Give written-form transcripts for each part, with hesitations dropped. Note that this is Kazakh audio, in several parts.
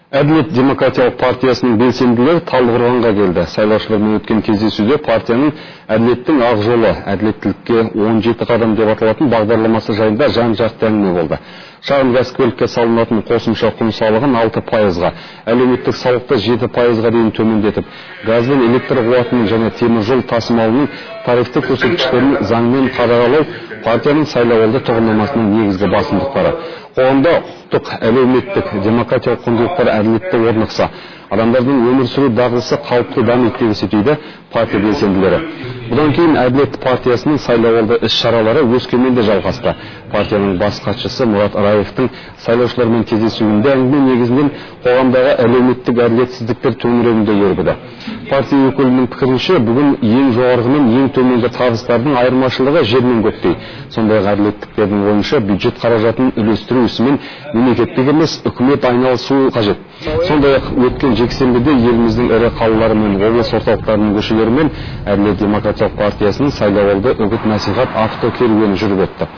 Әділет демократиялық партиясының белсенділері Талдықорғанға келді. Сайлаушылармен өткен кездесуде партияның әділеттің ақ жолы, әділеттілікке 17 қадам деп аталатын бағдарламасы жайында жан-жақты әңгіме болды. Шағын кәсіпкерлікке салынатын қосымша құн салығын 6%-ға, әлеуметтік салықты 7%-ға дейін төмендетіп, газ бен электр қуатының және темір жол тасымалының тарифтік көрсеткіштерін заңмен қадағалау партияның сайлауалды тұғырнамасының негізгі басымдықтары. Қоғамда құқықтық, әлеуметтік, демократиялық құндылықтар әділетті орнықса, адамдардың өмір сүру дағдысы қалыпты дамиды деп есептейді партия белсенділері. Бұдан кейін Әділет партиясының сайлауалды іс-шаралары Өскеменде жалғасты. Партияның бас хатшысы Мұрат Араевтың сайлаушылармен кездесуінде әңгіме негізінен қоғамдағы әлеуметтік әділетсіздіктер төңірегінде өрбіді. Партия өкілінің пікірінше, бүгін ең жоғарғы мен ең төменгі табыстардың айырмашылығы жер мен көктей. Сондай-ақ әділеттіктердің ойынша бюджет қаражатын үлестіру ісімен мемлекеттік емес, үкімет айналысуы қажет. Сондай-ақ өткен жексенбіде еліміздің ірі қалалары мен облыс орталықтарының көшелері мен Әділет демократиялық партиясының сайлауалды үгіт-насихат автокеруені жүріп өтті.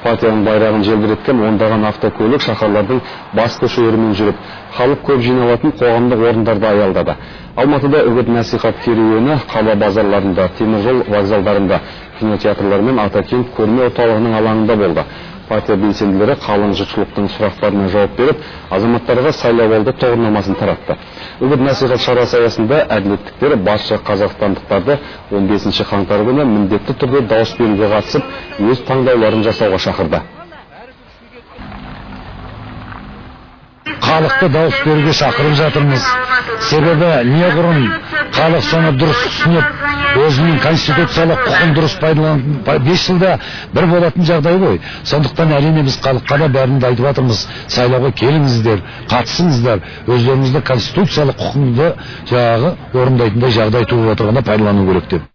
Партияның байрағын желбіреткен ондаған автокөлік шаһарлардың бас көшелерімен жүріп, халық көп жиналатын қоғамдық орындарда аялдады. Алматыда үгіт-насихат керуені қала базарларында, теміржол вокзалдарында, кинотеатрлар мен Атакент көрме орталығының алаңында болды. Партия белсенділері қалың жұртшылықтың сұрақтарына жауап беріп, азаматтарға сайлауалды тұғырнамасын таратты. Үгіт-насихат шарасы аясында әділеттіктер барша қазақстандықтарды 15 қаңтар күні міндетті түрде дауыс беруге қатысып, өз таңдауларын жасауға шақырды. Халықты дауыс беруге шақырып жатырмыз. Себебі неғұрын халық соны дұрыс түсініп, өзінің конституциялық құқын дұрыс пайдаланып, 5 жылда бір болатын жағдай ғой. Сондықтан әрине біз халыққа да бәрін айтып жатырмыз. Сайлауға келіңіздер, қатысыңыздар, өздеріңіздің конституциялық құқыңды орындайтындай жағдай туып отырғанда пайдалану керек деп.